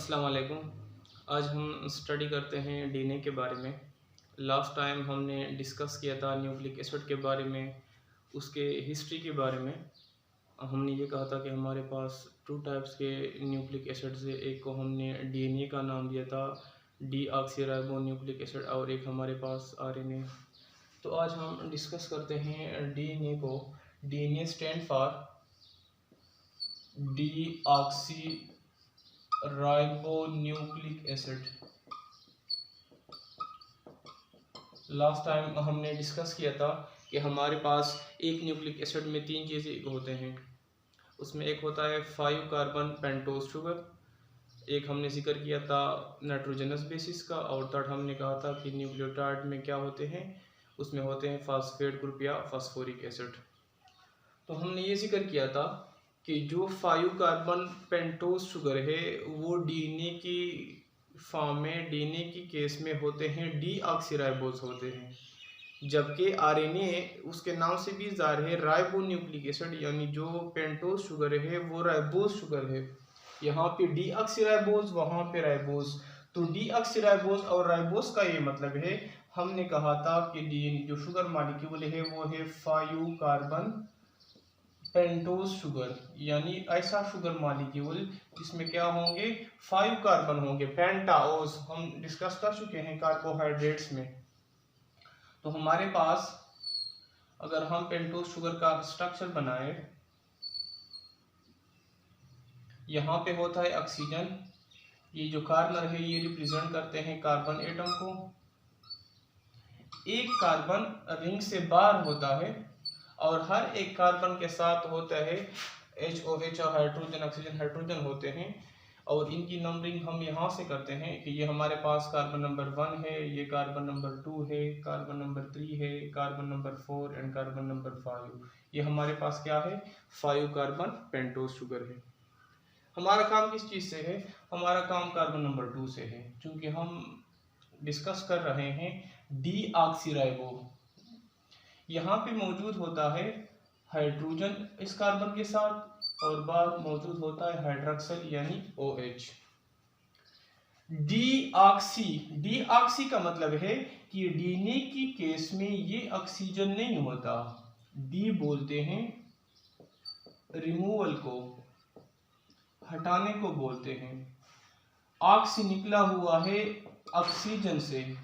अस्सलाम वालेकुम। आज हम स्टडी करते हैं डीएनए के बारे में। लास्ट टाइम हमने डिस्कस किया था न्यूक्लिक एसिड के बारे में, उसके हिस्ट्री के बारे में। हमने ये कहा था कि हमारे पास टू टाइप्स के न्यूक्लिक एसिड्स है। एक को हमने डीएनए का नाम दिया था डीऑक्सीराइबो न्यूक्लिक एसिड, और एक हमारे पास आरएनए। तो आज हम डिस्कस करते हैं डीएनए को। DNA stand for deoxyribonucleic acid. Last time हमने डिस्कस किया था कि हमारे पास एक न्यूक्लिक एसिड में तीन चीज़ें होते हैं। उसमें एक होता है 5 कार्बन पेंटोज शुगर, एक हमने जिक्र किया था नाइट्रोजनस बेसिस का, और थर्ड हमने कहा था कि न्यूक्लियोटाइड में क्या होते हैं, उसमें होते हैं फास्फेट ग्रुप या फास्फोरिक एसिड। तो हमने ये जिक्र किया था कि जो 5 कार्बन पेंटोज शुगर है वो डीएनए की फॉर्म में, डीएनए की केस में होते हैं डीऑक्सीराइबोज होते हैं, जबकि आरएनए उसके नाम से भी ज़ाहिर है राइबो न्यूक्लिक एसिड, यानी जो पेंटोज शुगर है वो राइबोज शुगर है। यहाँ पे डीऑक्सीराइबोज, वहाँ पे राइबोज। तो डीऑक्सीराइबोज और राइबोज का ये मतलब है, हमने कहा था कि डीएनए जो शुगर मॉलिक्यूल है वो है 5 कार्बन पेंटोज शुगर, यानी ऐसा शुगर मॉलिक्यूल जिसमें क्या होंगे 5 कार्बन होंगे। पेंटाओज हम डिस्कस कर चुके हैं कार्बोहाइड्रेट्स में। तो हमारे पास अगर हम पेंटोज शुगर का स्ट्रक्चर बनाए, यहाँ पे होता है ऑक्सीजन, ये जो कार्बन है ये रिप्रेजेंट करते हैं कार्बन एटम को। एक कार्बन रिंग से बाहर होता है और हर एक कार्बन के साथ होता है HOH और हाइड्रोजन, ऑक्सीजन, हाइड्रोजन होते हैं। और इनकी नंबरिंग हम यहाँ से करते हैं कि ये हमारे पास कार्बन नंबर 1 है, ये कार्बन नंबर 2 है, कार्बन नंबर 3 है, carbon number 4 and carbon number 5। ये हमारे पास क्या है 5 कार्बन पेंटोज शुगर है। हमारा काम किस चीज़ से है, हमारा काम कार्बन नंबर 2 से है, क्योंकि हम डिस्कस कर रहे हैं डीऑक्सीराइबो। यहाँ पे मौजूद होता है हाइड्रोजन इस कार्बन के साथ, और बाद मौजूद होता है हाइड्रोक्सिल यानी OH। डीऑक्सी का मतलब है कि डीएनए की केस में ये ऑक्सीजन नहीं होता। डी बोलते हैं रिमूवल को, हटाने को बोलते हैं। ऑक्सी निकला हुआ है ऑक्सीजन से,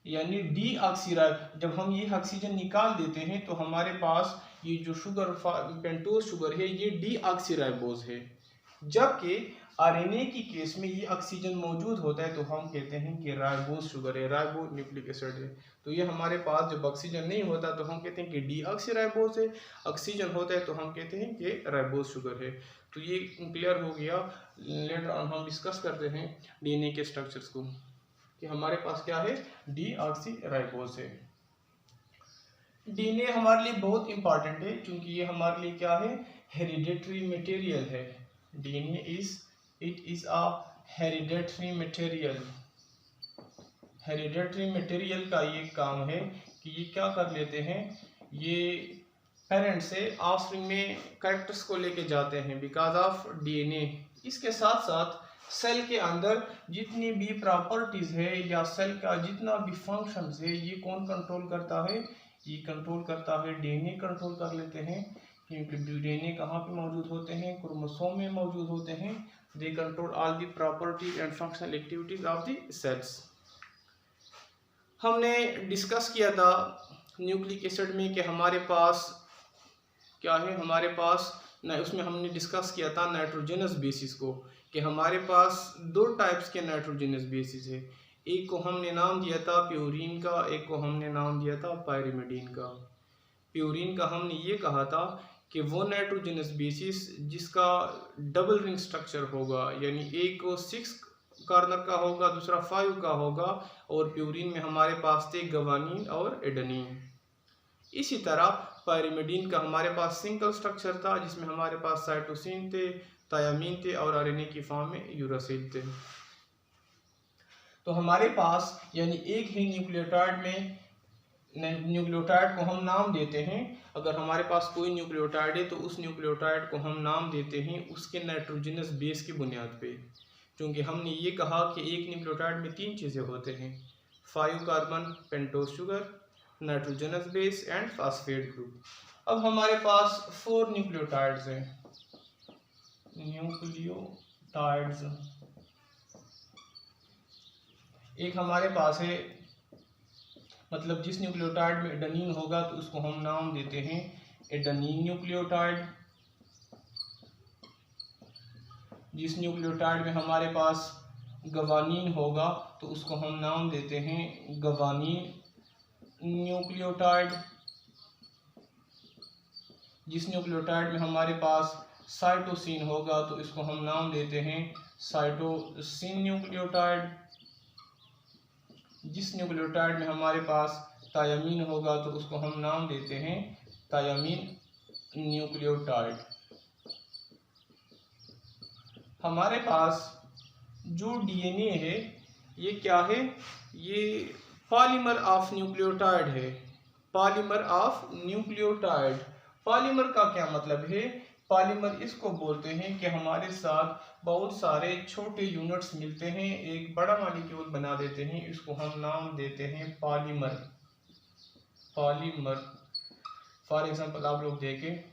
यानी डीऑक्सीराइब। जब हम ये ऑक्सीजन निकाल देते हैं तो हमारे पास ये जो शुगर पेंटोज शुगर है ये डीऑक्सीराइबोज है। जबकि आरएनए की केस में ये ऑक्सीजन मौजूद होता है तो हम कहते हैं कि राइबोज शुगर है, राइबो न्यूक्लिक एसिड है। तो ये हमारे पास जब ऑक्सीजन नहीं होता तो हम कहते हैं कि डीऑक्सीराइबोज है, ऑक्सीजन होता है तो हम कहते हैं कि राइबोज शुगर है। तो ये क्लियर हो गया। लेटर ऑन हम डिस्कस करते हैं डीएनए के स्ट्रक्चर्स को कि हमारे पास क्या है डीऑक्सीराइबोज है। डीएनए हमारे लिए बहुत इंपॉर्टेंट है, क्योंकि ये हमारे लिए क्या है हेरिडेटरी मटेरियल है। DNA it is a hereditary material. Hereditary material का ये काम है कि ये क्या कर लेते हैं, ये पेरेंट से ऑफस्प्रिंग में कैरेक्टर्स को लेके जाते हैं बिकॉज ऑफ डीएनए। इसके साथ साथ सेल के अंदर जितनी भी प्रॉपर्टीज है या सेल का जितना भी फंक्शंस है ये कौन कंट्रोल करता है, ये कंट्रोल करता है डीएनए कंट्रोल कर लेते हैं। क्योंकि डीएनए कहाँ पे मौजूद होते हैं, क्रोमोसोम में मौजूद होते हैं। They control all the properties and functional activities of the cells. हमने डिस्कस किया था न्यूक्लिक एसिड में कि हमारे पास क्या है, हमारे पास उसमें हमने डिस्कस किया था नाइट्रोजनस बेसिस को, कि हमारे पास 2 टाइप्स के नाइट्रोजनस बेसिस है। एक को हमने नाम दिया था प्यूरीन का, एक को हमने नाम दिया था पायरिमिडीन का। प्यूरीन का हमने ये कहा था कि वो नाइट्रोजनस बेसिस जिसका डबल रिंग स्ट्रक्चर होगा, यानी एक को 6 कार्बन का होगा, दूसरा 5 का होगा। और प्यूरीन में हमारे पास थे गवानीन और एडेनिन। इसी तरह पायरिमिडीन का हमारे पास सिंगल स्ट्रक्चर था, जिसमें हमारे पास साइटोसिन थे, थायामीन थे और आरएनए की फॉर्म में यूरासिल थे। तो हमारे पास यानी एक ही न्यूक्लियोटाइड में, न्यूक्लियोटाइड को हम नाम देते हैं। अगर हमारे पास कोई न्यूक्लियोटाइड है तो उस न्यूक्लियोटाइड को हम नाम देते हैं उसके नाइट्रोजनस बेस की बुनियाद पे। क्योंकि हमने ये कहा कि एक न्यूक्लियोटाइड में 3 चीज़ें होते हैं, 5 carbon pentose sugar, nitrogenous base and phosphate group. अब हमारे पास 4 न्यूक्लियोटाइड्स हैं, न्यूक्लियोटाइड्स। एक हमारे पास है, मतलब जिस न्यूक्लियोटाइड में एडेनिन होगा तो उसको हम नाम देते हैं एडेनिन न्यूक्लियोटाइड। जिस न्यूक्लियोटाइड में हमारे पास गवानीन होगा तो उसको हम नाम देते हैं गवानीन न्यूक्लियोटाइड। जिस न्यूक्लियोटाइड में हमारे पास साइटोसिन होगा तो इसको हम नाम देते हैं साइटोसिन न्यूक्लियोटाइड। जिस न्यूक्लियोटाइड में हमारे पास थायामीन होगा तो उसको हम नाम देते हैं थायामीन न्यूक्लियोटाइड। हमारे पास जो डीएनए है ये क्या है, ये पॉलीमर ऑफ न्यूक्लियोटाइड है, पॉलीमर ऑफ न्यूक्लियोटाइड। पॉलीमर का क्या मतलब है, पॉलीमर इसको बोलते हैं कि हमारे साथ बहुत सारे छोटे यूनिट्स मिलते हैं, एक बड़ा मॉलिक्यूल बना देते हैं, इसको हम नाम देते हैं पॉलीमर। पॉलीमर फॉर एग्जांपल आप लोग देखें,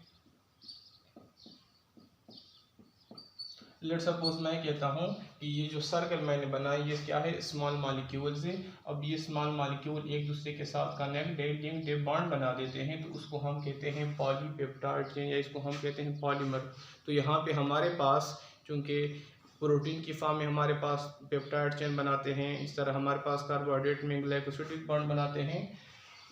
लेट्स सपोज मैं कहता हूँ कि ये जो सर्कल मैंने बनाया ये क्या है, स्मॉल मॉलिक्यूल्स है। अब ये स्मॉल मॉलिक्यूल एक दूसरे के साथ कनेक्ट लिंक बॉन्ड बना देते हैं तो उसको हम कहते हैं पॉलीपेप्टाइड चेन, या इसको हम कहते हैं पॉलीमर। तो यहाँ पे हमारे पास चूँकि प्रोटीन की फॉर्म में हमारे पास पेप्टाइड चेन बनाते हैं, इस तरह हमारे पास कार्बोहाइड्रेट में ग्लाइकोसिडिक बॉन्ड बनाते हैं,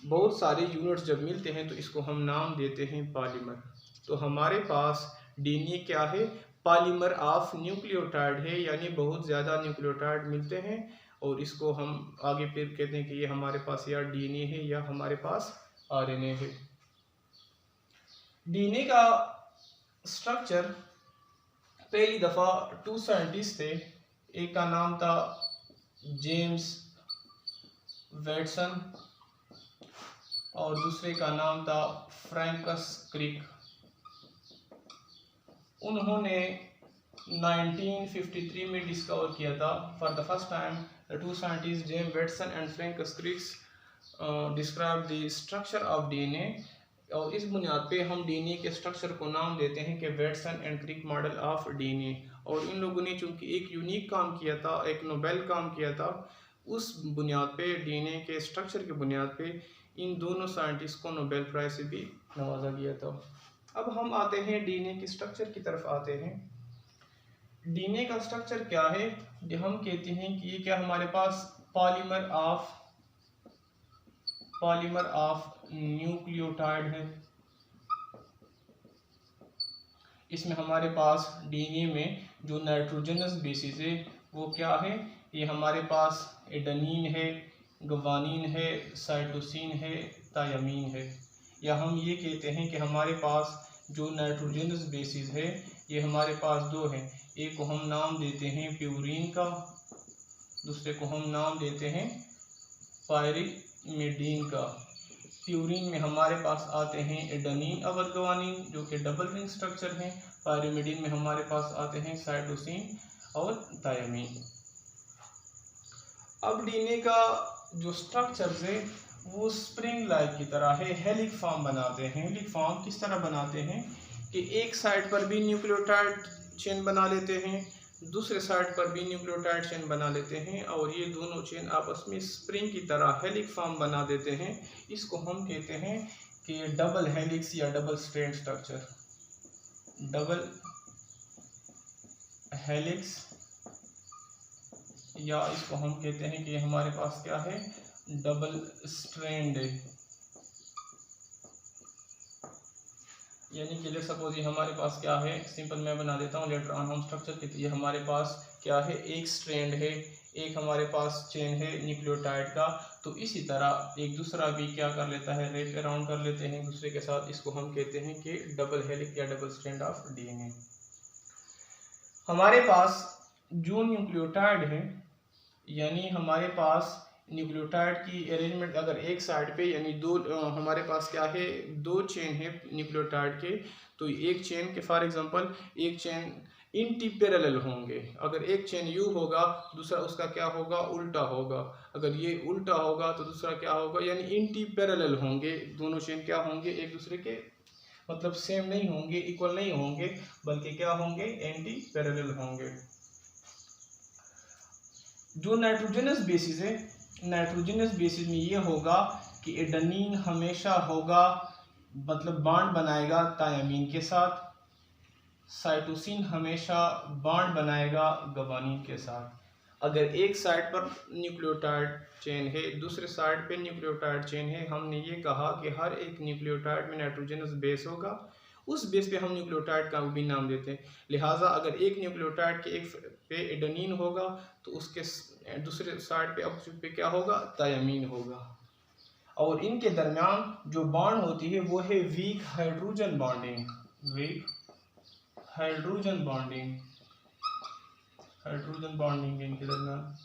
बहुत सारे यूनिट्स जब मिलते हैं तो इसको हम नाम देते हैं पॉलीमर। तो हमारे पास डीएनए क्या है, पॉलीमर ऑफ न्यूक्लियोटाइड है, यानी बहुत ज़्यादा न्यूक्लियोटाइड मिलते हैं और इसको हम आगे फिर कहते हैं कि ये हमारे पास या डीएनए है या हमारे पास आरएनए है। डीएनए का स्ट्रक्चर पहली दफ़ा 2 साइंटिस्ट थे, एक का नाम था जेम्स वेटसन और दूसरे का नाम था फ्रैंकस क्रिक। उन्होंने 1953 में डिस्कवर किया था। For the first time the 2 scientist James Watson and Francis Crick describe the structure of DNA, और इस बुनियाद पे हम डीएनए के स्ट्रक्चर को नाम देते हैं कि Watson and Crick model of DNA. और इन लोगों ने चूंकि एक यूनिक काम किया था, एक नोबेल काम किया था, उस बुनियाद पे डीएनए के स्ट्रक्चर के बुनियाद पे इन दोनों साइंटिस्ट को नोबेल प्राइज से भी नवाजा गया था। अब हम आते हैं डीएनए की स्ट्रक्चर की तरफ आते हैं। डीएनए का स्ट्रक्चर क्या है, जो हम कहते हैं कि ये क्या हमारे पास पॉलीमर ऑफ न्यूक्लियोटाइड है। इसमें हमारे पास डीएनए में जो नाइट्रोजनस बेसिस है वो क्या है, ये हमारे पास एडेनिन है, गवानीन है, साइटोसिन है, थायामीन है। या हम ये कहते हैं कि हमारे पास जो नाइट्रोजनस बेसिस है ये हमारे पास 2 हैं, एक को हम नाम देते हैं प्यूरीन का, दूसरे को हम नाम देते हैं पायरिमिडीन का। प्यूरीन में हमारे पास आते हैं एडेनिन और गवानीन जो कि डबल रिंग स्ट्रक्चर हैं, पायरिमिडीन में हमारे पास आते हैं साइटोसिन और थायामीन। अब डीएनए का जो स्ट्रक्चर है वो स्प्रिंग लाइक की तरह है, हेलिक फॉर्म बनाते हैं। हेलिक फॉर्म किस तरह बनाते हैं कि एक साइड पर भी न्यूक्लियोटाइड चेन बना लेते हैं, दूसरे साइड पर भी न्यूक्लियोटाइड चेन बना लेते हैं, और ये दोनों चेन आपस में स्प्रिंग की तरह हेलिक फॉर्म बना देते हैं। इसको हम कहते हैं कि डबल हेलिक्स या double strand structure, double helix, या इसको हम कहते हैं कि हमारे पास क्या है, डबल स्ट्रैंड। यानी कि लेट्स सपोज ये हमारे पास क्या है, सिंपल मैं बना देता हूँ लेटर ऑन हम स्ट्रक्चर के। ये हमारे पास क्या है, एक स्ट्रैंड है, एक हमारे पास चेन है न्यूक्लियोटाइड का। तो इसी तरह एक दूसरा भी क्या कर लेता है, रेप अराउंड कर लेते हैं दूसरे के साथ। इसको हम कहते हैं कि डबल हेलिक्स या डबल स्ट्रैंड ऑफ डीएनए। हमारे पास जो न्यूक्लियोटाइड है, यानी हमारे पास न्यूक्लियोटाइड की अरेंजमेंट अगर एक साइड पे, यानी हमारे पास क्या है, 2 चेन है न्यूक्लियोटाइड के, तो एक चेन के फॉर एग्जांपल एक चेन एंटी पैरेलल होंगे। अगर एक चेन यू होगा दूसरा उसका क्या होगा, उल्टा होगा। अगर ये उल्टा होगा तो दूसरा क्या होगा, यानी एंटी पैरेलल होंगे। दोनों चेन क्या होंगे, एक दूसरे के मतलब सेम नहीं होंगे, इक्वल नहीं होंगे, बल्कि क्या होंगे, एंटी पैरेलल होंगे। जो नाइट्रोजनस बेसिस है, नाइट्रोजनस बेसिस में ये होगा कि एडेनिन हमेशा होगा मतलब बॉन्ड बनाएगा थायमीन के साथ, साइटोसिन हमेशा बॉन्ड बनाएगा गवानीन के साथ। अगर एक साइड पर न्यूक्लियोटाइड चेन है, दूसरे साइड पे न्यूक्लियोटाइड चेन है, हमने ये कहा कि हर एक न्यूक्लियोटाइड में नाइट्रोजनस बेस होगा, उस बेस पे हम न्यूक्लियोटाइड का भी नाम देते हैं। लिहाजा अगर एक न्यूक्लियोटाइड के एक पे एडेनिन होगा तो उसके दूसरे साइड पे अपोजिट पे क्या होगा, थायमीन होगा। और इनके दरमियान जो बॉन्ड होती है वो है weak hydrogen bonding, weak hydrogen bonding, hydrogen bonding इनके दरमियान।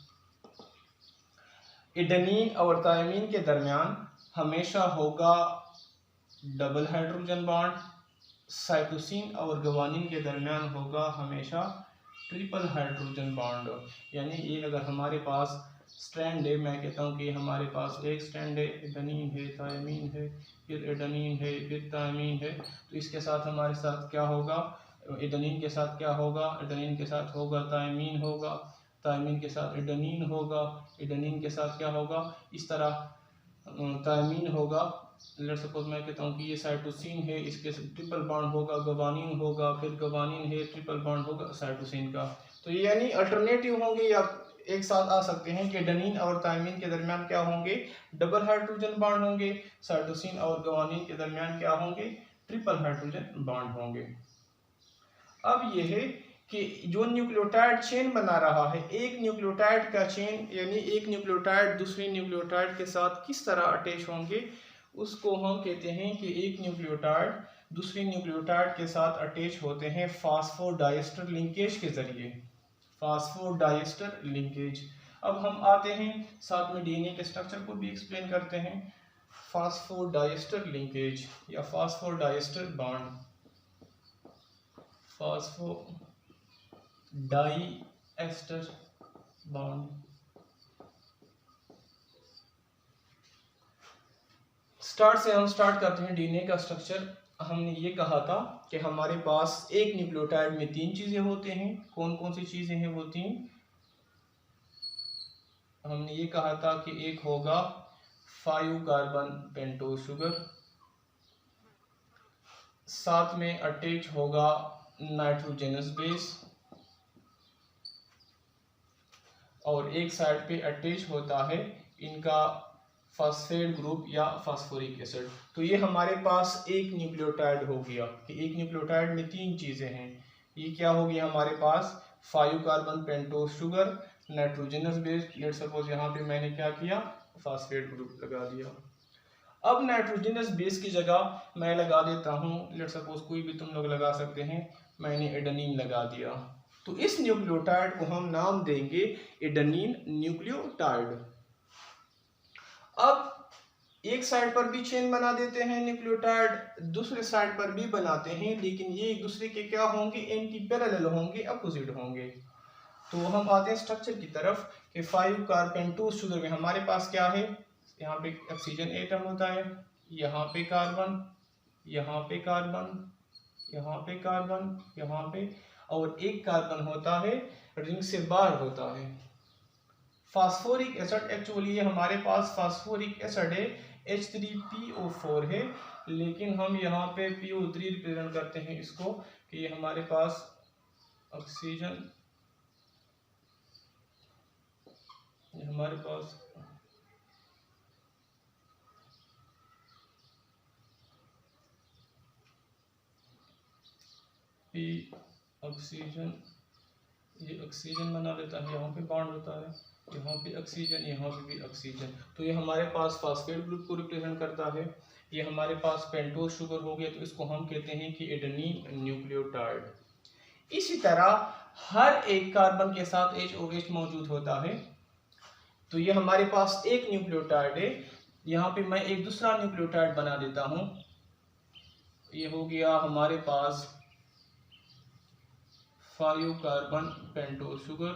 एडेनिन और थायमीन के दरमियान हमेशा होगा डबल हाइड्रोजन बॉन्ड, साइटोसिन और गवानीन के दरमियान होगा हमेशा ट्रिपल हाइड्रोजन बॉन्ड। यानी ये अगर हमारे पास स्ट्रैंड है, मैं कहता हूँ कि हमारे पास एक स्ट्रैंड है, एडेनिन है, थायमीन है, फिर एडेनिन है, फिर थायमीन है, तो इसके साथ हमारे साथ क्या होगा, एडेनिन के साथ क्या होगा, एडेनिन के साथ होगा थायमीन होगा, थायमीन के साथ एडेनिन होगा, एडेनिन के साथ क्या होगा, इस तरह थायमीन होगा। लेट्स सपोज मैं कहता हूँ कि ये साइटोसिन है, इसके ट्रिपल बॉन्ड होगा, गवानीन होगा, फिर गवानीन है, ट्रिपल बॉन्ड होगा साइटोसिन का। तो ये यानी अल्टरनेटिव होंगे या एक साथ आ सकते हैं कि एडेनिन और थायमीन के दरमियान क्या होंगे, डबल हाइड्रोजन बॉन्ड होंगे, साइटोसिन और गवानीन के दरमियान क्या होंगे, ट्रिपल हाइड्रोजन बॉन्ड होंगे। अब ये है कि जो न्यूक्लियोटाइड चेन बना रहा है, एक न्यूक्लियोटाइड का चेन यानी एक न्यूक्लियोटाइड दूसरे न्यूक्लियोटाइड के साथ किस तरह अटैच होंगे, उसको हम कहते हैं कि एक न्यूक्लियोटाइड दूसरे न्यूक्लियोटाइड के साथ अटैच होते हैं फास्फोडाइस्टर लिंकेज के जरिए, फास्फोडाइस्टर लिंकेज। अब हम आते हैं साथ में डीएनए के स्ट्रक्चर को भी एक्सप्लेन करते हैं। फास्फोडाइस्टर लिंकेज या फास्फोडाइस्टर बॉन्ड, फास्फोडाइएस्टर बॉन्ड। स्टार्ट से हम स्टार्ट करते हैं डीएनए का स्ट्रक्चर। हमने ये कहा था कि हमारे पास एक न्यूक्लियोटाइड में तीन चीजें होते हैं। कौन कौन सी चीजें हैं वो तीन? हमने ये कहा था कि एक होगा 5 कार्बन पेंटोज शुगर, साथ में अटैच होगा नाइट्रोजनस बेस, और एक साइड पे अटैच होता है इनका फास्फेट ग्रुप या फास्फोरिक एसिड। तो ये हमारे पास एक न्यूक्लियोटाइड हो गया कि एक न्यूक्लियोटाइड में तीन चीजें हैं। ये क्या हो गया हमारे पास, 5 carbon pentose sugar, nitrogenous base. Let's suppose यहाँ पे मैंने क्या किया, फास्फेट ग्रुप लगा दिया। अब नाइट्रोजनस बेस की जगह मैं लगा देता हूँ, लेट्स सपोज कोई भी तुम लोग लगा सकते हैं, मैंने एडेनिन लगा दिया। तो इस न्यूक्लियोटाइड को हम नाम देंगे एडेनिन न्यूक्लियोटाइड। अब एक साइड पर भी चेन बना देते हैं न्यूक्लियोटाइड, दूसरे साइड पर भी बनाते हैं, लेकिन ये एक दूसरे के क्या होंगे, एंटी पैरेलल होंगे, अपोजिट होंगे। तो हम आते हैं स्ट्रक्चर की तरफ कि 5 कार्बेंटोज शुगर में हमारे पास क्या है, यहाँ पे ऑक्सीजन एटम होता है, यहाँ पे कार्बन, यहाँ पे कार्बन, यहाँ पे कार्बन, यहाँ पे, और एक कार्बन होता है रिंग से बाहर होता है। फास्फोरिक एसिड, एक्चुअली ये हमारे पास फास्फोरिक एसिड है, H3PO4 है, लेकिन हम यहाँ पे PO3 रिप्रेजेंट करते हैं इसको कि ये हमारे पास ऑक्सीजन, ये हमारे पास ऑक्सीजन, ये ऑक्सीजन बना देता है, यहाँ पे बॉन्ड होता है, यहाँ पे ऑक्सीजन, यहाँ पे भी ऑक्सीजन। तो ये हमारे पास फास्फेट ग्रुप को रिप्रेजेंट करता है। ये हमारे पास पेंटोज शुगर हो गया, तो इसको हम कहते हैं कि एडेनिन न्यूक्लियोटाइड। इसी तरह हर एक कार्बन के साथ HOH मौजूद होता है। तो ये हमारे पास एक न्यूक्लियोटाइड है, यहाँ पे मैं एक दूसरा न्यूक्लियोटाइड बना देता हूँ। ये हो गया हमारे पास 5 carbon pentose sugar,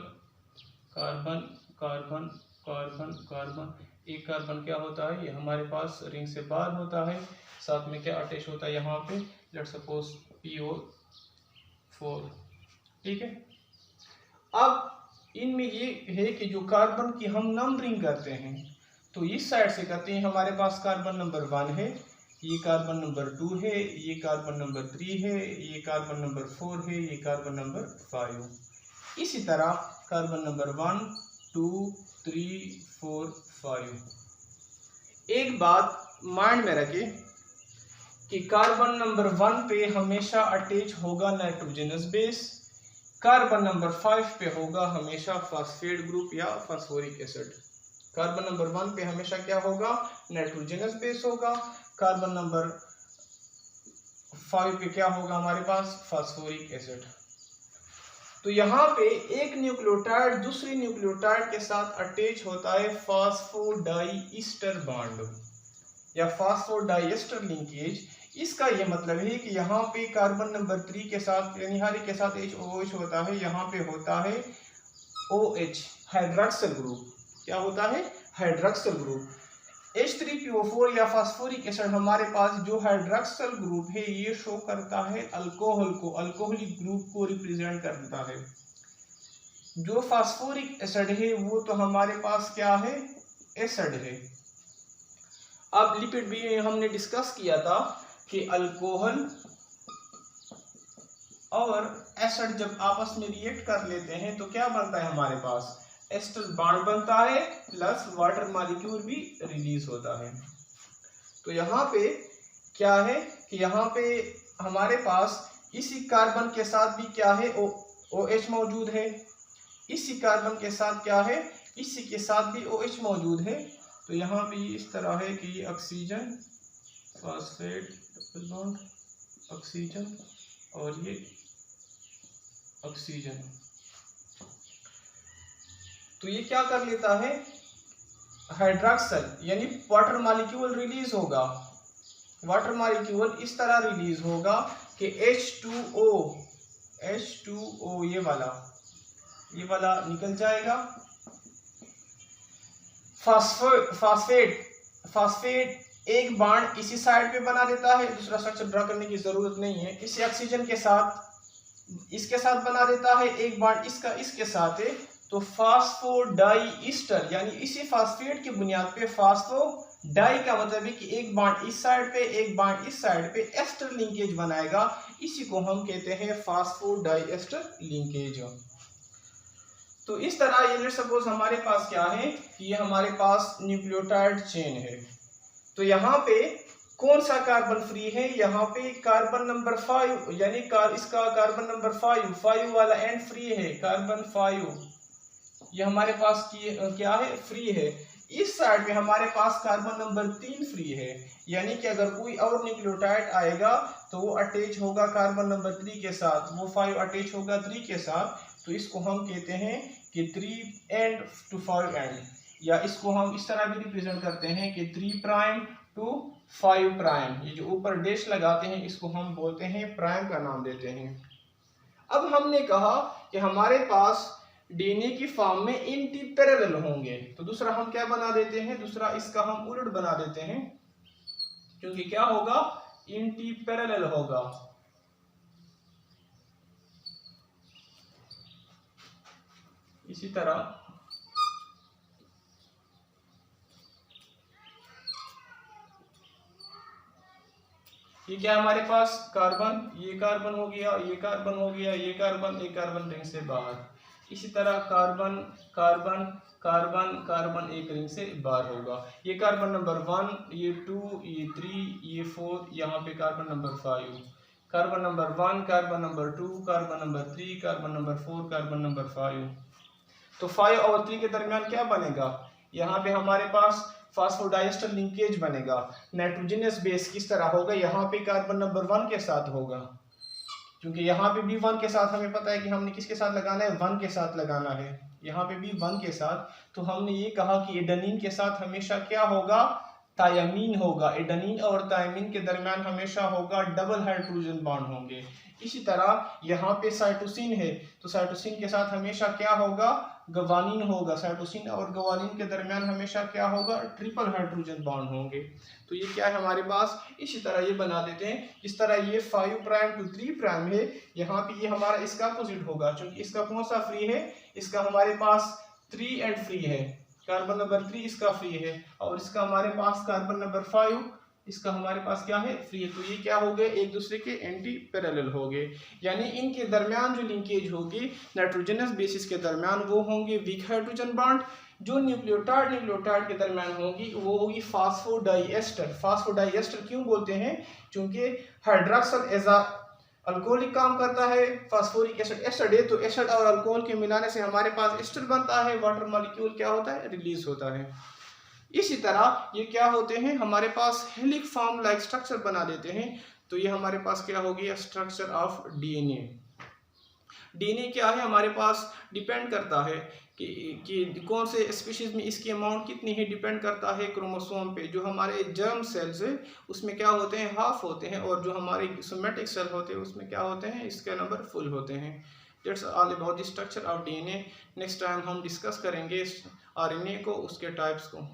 carbon carbon carbon carbon, एक कार्बन क्या होता है, ये हमारे पास रिंग से बाहर होता है, साथ में क्या अटैच होता है यहाँ पे, लेट्स सपोज PO4, ठीक है। अब इनमें ये है कि जो कार्बन की हम नंबरिंग करते हैं तो इस साइड से करते हैं, हमारे पास कार्बन नंबर 1 है, ये कार्बन नंबर 2 है, ये कार्बन नंबर 3 है, ये कार्बन नंबर 4 है, ये कार्बन नंबर 5। इसी तरह कार्बन नंबर 1 2 3 4 5। एक बात माइंड में रखें कि कार्बन नंबर 1 पे हमेशा अटैच होगा नाइट्रोजनस बेस, कार्बन नंबर 5 पे होगा हमेशा फास्फेट ग्रुप या फास्फोरिक एसिड। कार्बन नंबर 1 पे हमेशा क्या होगा, नाइट्रोजनस बेस होगा, कार्बन नंबर 5 पे क्या होगा हमारे पास, फास्फोरिक एसिड। तो यहाँ पे एक न्यूक्लियोटाइड दूसरी न्यूक्लियोटाइड के साथ अटैच होता है फास्फोडाइईस्टर बॉन्ड या फास्फोडाइएस्टर लिंकेज। इसका ये मतलब है कि यहाँ पे कार्बन नंबर 3 के साथ यानी हर एक के साथ HOH होता है, यहाँ पे होता है OH हाइड्रॉक्सिल ग्रुप, क्या होता है, हाइड्रॉक्सिल ग्रुप। H3PO4 या फास्फोरिक एसिड हमारे पास जो हाइड्रॉक्सिल ग्रुप है ये शो करता है अल्कोहल को, अल्कोहलिक ग्रुप को रिप्रेजेंट करता है। जो फास्फोरिक एसिड है वो तो हमारे पास क्या है, एसिड है। अब लिपिड भी हमने डिस्कस किया था कि अल्कोहल और एसिड जब आपस में रिएक्ट कर लेते हैं तो क्या बनता है हमारे पास, एस्टर बॉन्ड बनता है प्लस वाटर मॉलिक्यूल भी रिलीज होता है। तो यहाँ पे क्या है कि यहाँ पे हमारे पास इसी कार्बन के साथ भी क्या है, OH मौजूद है, इसी कार्बन के साथ क्या है, इसी के साथ भी OH मौजूद है। तो यहाँ पे इस तरह है कि oxygen phosphate double bond oxygen और ये ऑक्सीजन। तो ये क्या कर लेता है, हाइड्रॉक्सिल यानी वाटर मॉलिक्यूल रिलीज होगा, वाटर मॉलिक्यूल इस तरह रिलीज होगा कि H2O ये वाला निकल जाएगा। फास्फेट एक बॉन्ड इसी साइड पे बना देता है, दूसरा स्ट्रक्चर ड्रा करने की जरूरत नहीं है। इसी ऑक्सीजन के साथ इसके साथ बना देता है एक बॉन्ड, इसका इसके साथ है। तो फास्फोडाइईस्टर यानी इसी फास्फेट की बुनियाद पे फास्फोडाई का मतलब है कि एक बॉन्ड इस साइड पे एक बॉन्ड इस साइड पे एस्टर लिंकेज बनाएगा, इसी को हम कहते हैं फास्फोडाइएस्टर लिंकेज। तो इस तरह ये लेट्स सपोज हमारे पास क्या है कि ये हमारे पास न्यूक्लियोटाइड चेन है। तो यहाँ पे कौन सा कार्बन फ्री है, यहाँ पे कार्बन नंबर 5 यानी इसका कार्बन नंबर 5 वाला एंड फ्री है, कार्बन 5 ये हमारे पास क्या है, फ्री है। इस साइड में हमारे पास कार्बन नंबर 3 फ्री है, यानी कि अगर कोई और न्यूक्लियोटाइड आएगा तो वो अटैच होगा कार्बन नंबर 3 के साथ, वो 5 अटैच होगा 3 के साथ। तो इसको हम कहते हैं कि 3 एंड टू 5 एंड, या इसको हम इस तरह भी रिप्रेजेंट करते हैं कि 3 प्राइम टू 5 प्राइम। ये जो ऊपर डैश लगाते हैं इसको हम बोलते हैं प्राइम का नाम देते हैं। अब हमने कहा कि हमारे पास डीएनए की फॉर्म में एंटीपैरेलल होंगे, तो दूसरा हम क्या बना देते हैं, दूसरा इसका हम उलट बना देते हैं, क्योंकि क्या होगा, एंटीपैरेलल होगा। इसी तरह ये क्या हमारे पास कार्बन, ये कार्बन हो गया, ये कार्बन हो गया, ये कार्बन, एक कार्बन रिंग से बाहर। इसी तरह कार्बन कार्बन कार्बन कार्बन एक रिंग से बाहर होगा। ये कार्बन नंबर 1, ये 2, ये 3, ये 4, यहाँ पे carbon number 5, carbon number 1, carbon number 2, carbon number 3, carbon number 4, carbon number 5। तो 5 और 3 के दरमियान क्या बनेगा, यहाँ पे हमारे पास फास्फोडाइएस्टर लिंकेज बनेगा। नाइट्रोजनस बेस किस तरह होगा, यहाँ पे कार्बन नंबर 1 के साथ होगा, क्योंकि यहाँ पे भी 1 के साथ हमें पता है कि हमने किसके साथ लगाना है, 1 के साथ लगाना है, यहाँ पे भी 1 के साथ। तो हमने ये कहा कि एडेनिन के साथ हमेशा क्या होगा, थायमीन होगा, एडेनिन और थायमीन के दरमियान हमेशा होगा डबल हाइड्रोजन बॉन्ड होंगे। इसी तरह यहाँ पे साइटोसिन है तो साइटोसिन के साथ हमेशा क्या होगा, गवानीन होगा। साइटोसिन और गवानीन के दरमियान हमेशा क्या होगा, ट्रिपल हाइड्रोजन बॉन्ड होंगे। तो ये क्या है हमारे पास, इसी तरह ये बना देते हैं। इस तरह ये 5 प्राइम टू 3 प्राइम है, यहाँ पे ये हमारा इसका अपोजिट होगा, क्योंकि इसका कौन सा फ्री है, इसका हमारे पास 3 एंड फ्री है, कार्बन नंबर 3 इसका फ्री है, और इसका हमारे पास कार्बन नंबर 5 इसका हमारे पास क्या है, फ्री है। तो ये क्या हो गए, एक दूसरे के एंटी पैरेलल हो गए, यानी इनके दरमियान जो लिंकेज होगी नाइट्रोजनस बेसिस के दरमियान वो होंगे वीक हाइड्रोजन बॉन्ड। जो न्यूक्लियोटाइड के दरमियान होगी वो होगी फास्फोडाइएस्टर। फास्फोडाइएस्टर क्यों बोलते हैं, क्योंकि हाइड्रोक्सल अल्कोहलिक काम करता है, फास्फोरिक एसिड एस्टर है, तो एसिड और अल्कोहल के मिलाने से हमारे पास एस्टर बनता है, वाटर मॉलिक्यूल क्या होता है, रिलीज होता है। इसी तरह ये क्या होते हैं, हमारे पास हेलिक फॉर्म लाइक स्ट्रक्चर बना देते हैं। तो ये हमारे पास क्या हो गया, स्ट्रक्चर ऑफ डीएनए। डीएनए क्या है, हमारे पास डिपेंड करता है कि कौन से स्पीशीज में इसकी अमाउंट कितनी है, डिपेंड करता है क्रोमोसोम पे। जो हमारे जर्म सेल्स है उसमें क्या होते हैं, हाफ होते हैं, और जो हमारे सोमेटिक सेल होते हैं उसमें क्या होते हैं, इसके नंबर फुल होते हैं। That's all about the structure of DNA. Next time हम डिस्कस करेंगे आरएनए को, उसके टाइप्स को।